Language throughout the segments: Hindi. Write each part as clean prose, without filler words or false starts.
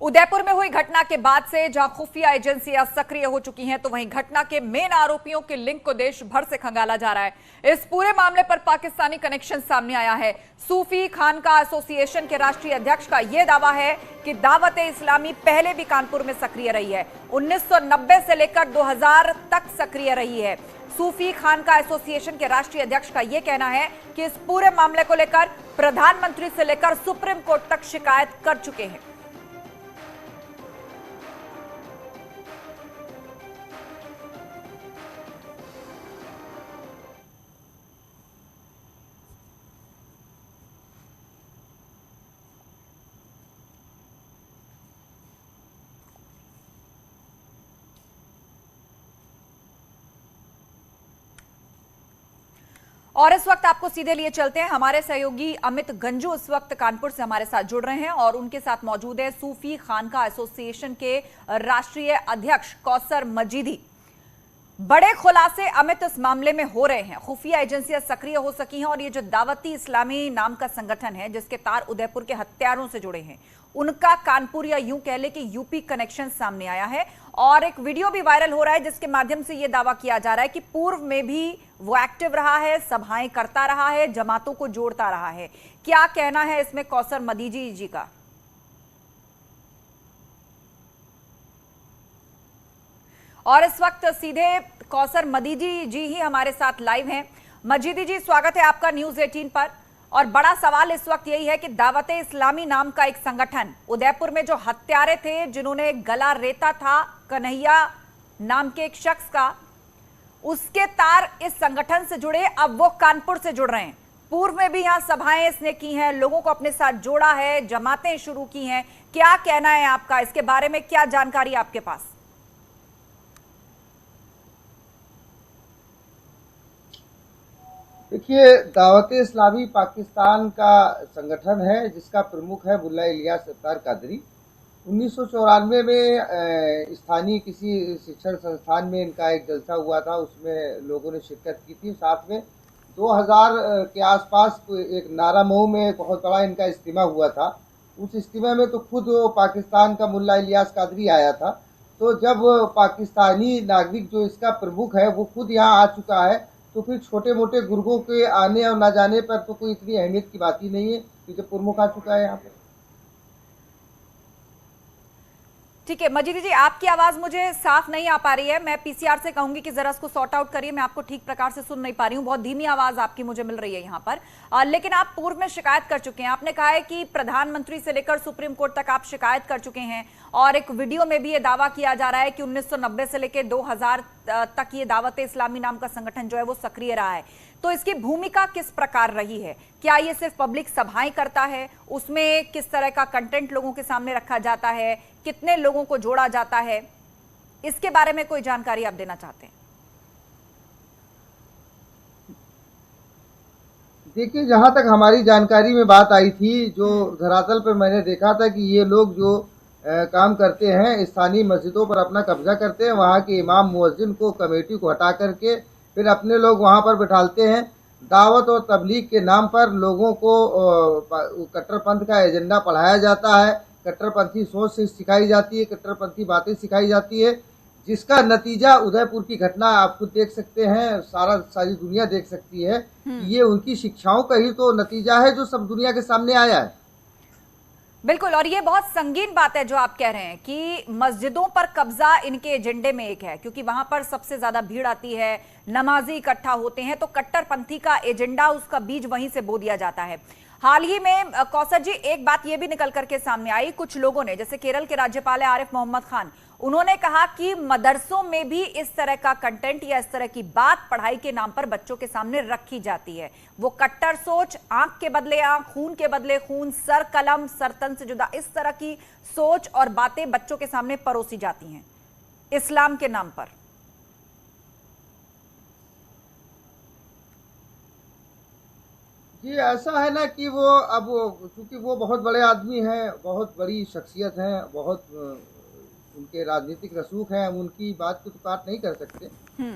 उदयपुर में हुई घटना के बाद से जहां खुफिया एजेंसियां सक्रिय हो चुकी हैं, तो वहीं घटना के मेन आरोपियों के लिंक को देश भर से खंगाला जा रहा है। इस पूरे मामले पर पाकिस्तानी कनेक्शन सामने आया है। सूफी खानका एसोसिएशन के राष्ट्रीय अध्यक्ष का यह दावा है कि दावत-ए-इस्लामी पहले भी कानपुर में सक्रिय रही है, 1990 से लेकर 2000 तक सक्रिय रही है। सूफी खानका एसोसिएशन के राष्ट्रीय अध्यक्ष का यह कहना है कि इस पूरे मामले को लेकर प्रधानमंत्री से लेकर सुप्रीम कोर्ट तक शिकायत कर चुके हैं। और इस वक्त आपको सीधे लिए चलते हैं, हमारे सहयोगी अमित गंजू इस वक्त कानपुर से हमारे साथ जुड़ रहे हैं और उनके साथ मौजूद है सूफी खानका एसोसिएशन के राष्ट्रीय अध्यक्ष कौसर मजीदी। बड़े खुलासे अमित इस मामले में हो रहे हैं, खुफिया एजेंसियां सक्रिय हो सकी हैं और ये जो दावत-ए-इस्लामी नाम का संगठन है जिसके तार उदयपुर के हत्यारों से जुड़े हैं, उनका कानपुर या यूं कह ले कि यूपी कनेक्शन सामने आया है। और एक वीडियो भी वायरल हो रहा है जिसके माध्यम से यह दावा किया जा रहा है कि पूर्व में भी वो एक्टिव रहा है, सभाएं करता रहा है, जमातों को जोड़ता रहा है। क्या कहना है इसमें कौसर मदीजी जी का? और इस वक्त सीधे कौसर मदीजी जी ही हमारे साथ लाइव हैं। मजीदी जी, स्वागत है आपका न्यूज 18 पर। और बड़ा सवाल इस वक्त यही है कि दावत-ए-इस्लामी नाम का एक संगठन उदयपुर में जो हत्यारे थे, जिन्होंने गला रेता था कन्हैया नाम के एक शख्स का, उसके तार इस संगठन से जुड़े, अब वो कानपुर से जुड़ रहे हैं। पूर्व में भी यहां सभाएं इसने की हैं, लोगों को अपने साथ जोड़ा है, जमातें शुरू की हैं। क्या कहना है आपका इसके बारे में? क्या जानकारी आपके पास? देखिए, दावत-ए-इस्लामी पाकिस्तान का संगठन है जिसका प्रमुख है मुल्ला इलियास सत्तार कादरी। 1994 में स्थानीय किसी शिक्षण संस्थान में इनका एक जलसा हुआ था, उसमें लोगों ने शिरकत की थी। साथ में 2000 के आसपास एक नारामऊ में बहुत बड़ा इनका इज्तिमा हुआ था। उस इज्तिमा में तो खुद पाकिस्तान का मुल्ला इलियास कादरी आया था। तो जब पाकिस्तानी नागरिक जो इसका प्रमुख है वो खुद यहाँ आ चुका है, तो फिर छोटे मोटे गुर्गों के आने और ना जाने पर तो कोई इतनी अहमियत की बात ही नहीं है कि जब प्रमुख आ चुका है यहाँ पर। ठीक है मजीदी जी, आपकी आवाज मुझे साफ नहीं आ पा रही है। मैं पीसीआर से कहूंगी कि जरा इसको सॉर्ट आउट करिए, मैं आपको ठीक प्रकार से सुन नहीं पा रही हूँ, बहुत धीमी आवाज आपकी मुझे मिल रही है यहाँ पर। लेकिन आप पूर्व में शिकायत कर चुके हैं, आपने कहा है कि प्रधानमंत्री से लेकर सुप्रीम कोर्ट तक आप शिकायत कर चुके हैं और एक वीडियो में भी ये दावा किया जा रहा है कि 1990 से लेकर 2000 तक ये दावत-ए-इस्लामी नाम का संगठन जो है वो सक्रिय रहा है। तो इसकी भूमिका किस प्रकार रही है? क्या ये सिर्फ पब्लिक सभाएं करता है? उसमें किस तरह का कंटेंट लोगों के सामने रखा जाता है? कितने लोगों को जोड़ा जाता है? इसके बारे में कोई जानकारी आप देना चाहते हैं? देखिए, जहां तक हमारी जानकारी में बात आई थी, जो धरातल पर मैंने देखा था कि ये लोग जो काम करते हैं, स्थानीय मस्जिदों पर अपना कब्जा करते हैं, वहाँ के इमाम मुअज्जिन को, कमेटी को हटा करके फिर अपने लोग वहाँ पर बिठालते हैं। दावत और तबलीग के नाम पर लोगों को कट्टरपंथ का एजेंडा पढ़ाया जाता है, कट्टरपंथी सोच से सिखाई जाती है, कट्टरपंथी बातें सिखाई जाती है, जिसका नतीजा उदयपुर की घटना आप खुद देख सकते हैं, सारी दुनिया देख सकती है। ये उनकी शिक्षाओं का ही तो नतीजा है जो सब दुनिया के सामने आया है। बिल्कुल, और ये बहुत संगीन बात है जो आप कह रहे हैं कि मस्जिदों पर कब्जा इनके एजेंडे में एक है, क्योंकि वहां पर सबसे ज्यादा भीड़ आती है, नमाजी इकट्ठा होते हैं, तो कट्टरपंथी का एजेंडा, उसका बीज वहीं से बो दिया जाता है। हाल ही में कौसर जी, एक बात यह भी निकल करके सामने आई, कुछ लोगों ने, जैसे केरल के राज्यपाल आरिफ मोहम्मद खान, उन्होंने कहा कि मदरसों में भी इस तरह का कंटेंट या इस तरह की बात पढ़ाई के नाम पर बच्चों के सामने रखी जाती है। वो कट्टर सोच, आंख के बदले आंख, खून के बदले खून, सर कलम सर तन से जुदा, इस तरह की सोच और बातें बच्चों के सामने परोसी जाती हैं इस्लाम के नाम पर। ये ऐसा है ना कि वो अब क्योंकि वो बहुत बड़े आदमी हैं, बहुत बड़ी शख्सियत हैं, बहुत उनके राजनीतिक रसूख हैं, हम उनकी बात को तो काट नहीं कर सकते।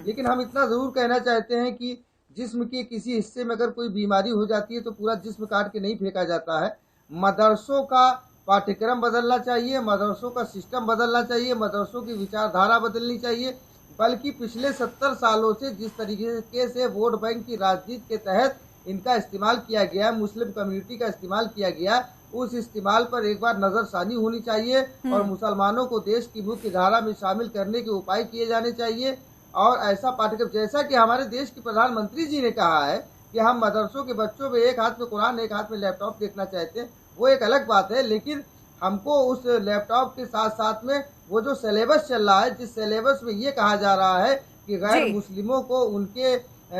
लेकिन हम इतना जरूर कहना चाहते हैं कि जिस्म के किसी हिस्से में अगर कोई बीमारी हो जाती है तो पूरा जिस्म काट के नहीं फेंका जाता है। मदरसों का पाठ्यक्रम बदलना चाहिए, मदरसों का सिस्टम बदलना चाहिए, मदरसों की विचारधारा बदलनी चाहिए। बल्कि पिछले 70 सालों से जिस तरीके से वोट बैंक की राजनीति के तहत इनका इस्तेमाल किया गया, मुस्लिम कम्युनिटी का इस्तेमाल किया गया, उस इस्तेमाल पर एक बार नजरसानी होनी चाहिए और मुसलमानों को देश की मुख्य धारा में शामिल करने के उपाय किए जाने चाहिए। और ऐसा पाठ्यक्रम, जैसा कि हमारे देश के प्रधानमंत्री जी ने कहा है कि हम मदरसों के बच्चों में एक हाथ में कुरान एक हाथ में लैपटॉप देखना चाहते हैं, वो एक अलग बात है, लेकिन हमको उस लैपटॉप के साथ साथ में वो जो सिलेबस चल रहा है, जिस सिलेबस में ये कहा जा रहा है कि गैर मुस्लिमों को उनके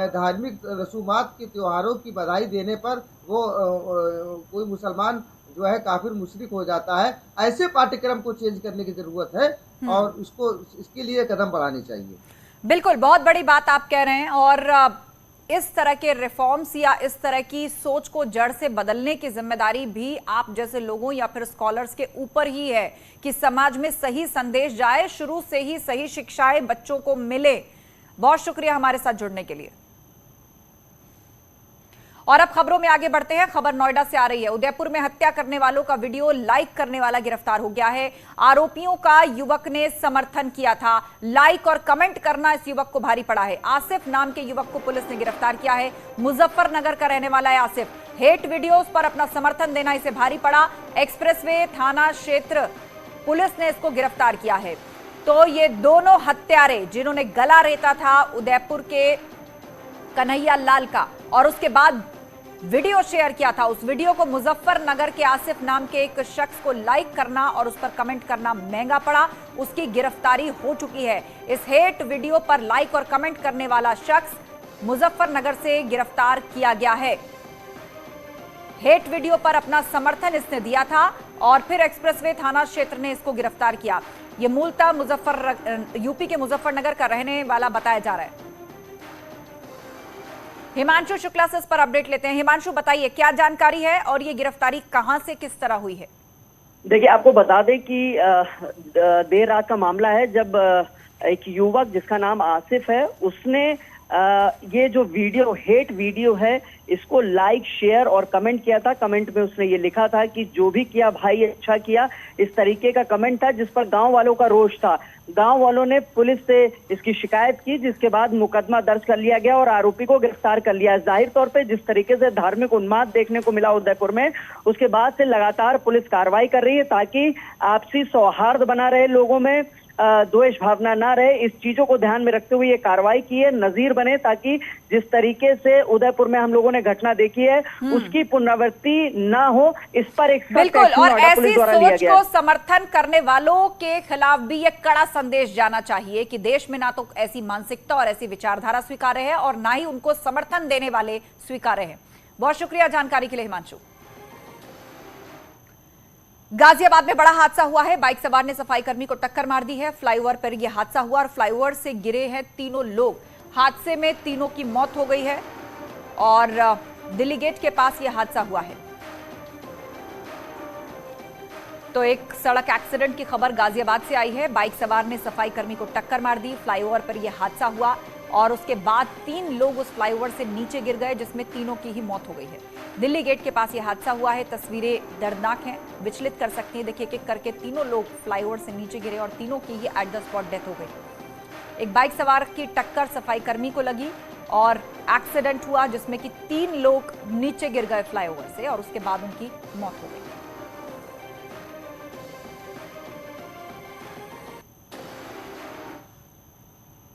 धार्मिक रसूमात के त्योहारों की बधाई देने पर वो कोई मुसलमान जो है काफिर मुशरिक हो जाता है, ऐसे पाठ्यक्रम को चेंज करने की जरूरत है और इसके लिए कदम बढ़ाने चाहिए। बिल्कुल, बहुत बड़ी बात आप कह रहे हैं। और इस तरह के रिफॉर्म्स या इस तरह की सोच को जड़ से बदलने की जिम्मेदारी भी आप जैसे लोगों या फिर स्कॉलर्स के ऊपर ही है कि समाज में सही संदेश जाए, शुरू से ही सही शिक्षाएं बच्चों को मिले। बहुत शुक्रिया हमारे साथ जुड़ने के लिए। और अब खबरों में आगे बढ़ते हैं। खबर नोएडा से आ रही है। उदयपुर में हत्या करने वालों का वीडियो लाइक करने वाला गिरफ्तार हो गया है। आरोपियों का युवक ने समर्थन किया था। लाइक और कमेंट करना इस युवक को भारी पड़ा है। आसिफ नाम के युवक को पुलिस ने गिरफ्तार किया है। मुजफ्फरनगर का रहने वाला है आसिफ। हेट वीडियोस पर अपना समर्थन देना इसे भारी पड़ा। एक्सप्रेसवे थाना क्षेत्र पुलिस ने इसको गिरफ्तार किया है। तो ये दोनों हत्यारे जिन्होंने गला रेता था उदयपुर के कन्हैया लाल का और उसके बाद वीडियो शेयर किया था, उस वीडियो को मुजफ्फरनगर के आसिफ नाम के एक शख्स को लाइक करना और उस पर कमेंट करना महंगा पड़ा। उसकी गिरफ्तारी हो चुकी है। इस हेट वीडियो पर लाइक और कमेंट करने वाला शख्स मुजफ्फरनगर से गिरफ्तार किया गया है। हेट वीडियो पर अपना समर्थन इसने दिया था और फिर एक्सप्रेसवे थाना क्षेत्र ने इसको गिरफ्तार किया। यह मूलतः यूपी के मुजफ्फरनगर का रहने वाला बताया जा रहा है। हिमांशु शुक्ला से इस पर अपडेट लेते हैं। हिमांशु, बताइए क्या जानकारी है और ये गिरफ्तारी कहां से किस तरह हुई है? देखिए, आपको बता दें कि देर रात का मामला है जब एक युवक जिसका नाम आसिफ है, उसने ये जो वीडियो हेट वीडियो है इसको लाइक शेयर और कमेंट किया था। कमेंट में उसने ये लिखा था कि जो भी किया भाई अच्छा किया, इस तरीके का कमेंट था जिस पर गांव वालों का रोष था। गांव वालों ने पुलिस से इसकी शिकायत की, जिसके बाद मुकदमा दर्ज कर लिया गया और आरोपी को गिरफ्तार कर लिया। जाहिर तौर पे जिस तरीके से धार्मिक उन्माद देखने को मिला उदयपुर में, उसके बाद से लगातार पुलिस कार्रवाई कर रही है ताकि आपसी सौहार्द बना रहे, लोगों में द्वेष भावना ना रहे। इस चीजों को ध्यान में रखते हुए ये कार्रवाई की है, नजीर बने, ताकि जिस तरीके से उदयपुर में हम लोगों ने घटना देखी है उसकी पुनरावृत्ति ना हो। इस पर एक बिल्कुल, और ऐसी सोच को समर्थन करने वालों के खिलाफ भी एक कड़ा संदेश जाना चाहिए कि देश में ना तो ऐसी मानसिकता और ऐसी विचारधारा स्वीकार्य है और ना ही उनको समर्थन देने वाले स्वीकार्य है। बहुत शुक्रिया जानकारी के लिए हिमांशु। गाजियाबाद में बड़ा हादसा हुआ है। बाइक सवार ने सफाई कर्मी को टक्कर मार दी है। फ्लाईओवर पर यह हादसा हुआ और फ्लाईओवर से गिरे हैं तीनों लोग। हादसे में तीनों की मौत हो गई है और दिल्ली गेट के पास यह हादसा हुआ है। तो एक सड़क एक्सीडेंट की खबर गाजियाबाद से आई है। बाइक सवार ने सफाई कर्मी को टक्कर मार दी। फ्लाईओवर पर यह हादसा हुआ और उसके बाद 3 लोग उस फ्लाईओवर से नीचे गिर गए, जिसमें तीनों की ही मौत हो गई है। दिल्ली गेट के पास यह हादसा हुआ है। तस्वीरें दर्दनाक हैं, विचलित कर सकती हैं। देखिए, एक करके तीनों लोग फ्लाईओवर से नीचे गिरे और तीनों की ही एट द स्पॉट डेथ हो गई। एक बाइक सवार की टक्कर सफाई कर्मी को लगी और एक्सीडेंट हुआ जिसमें कि 3 लोग नीचे गिर गए फ्लाईओवर से और उसके बाद उनकी मौत हो गई।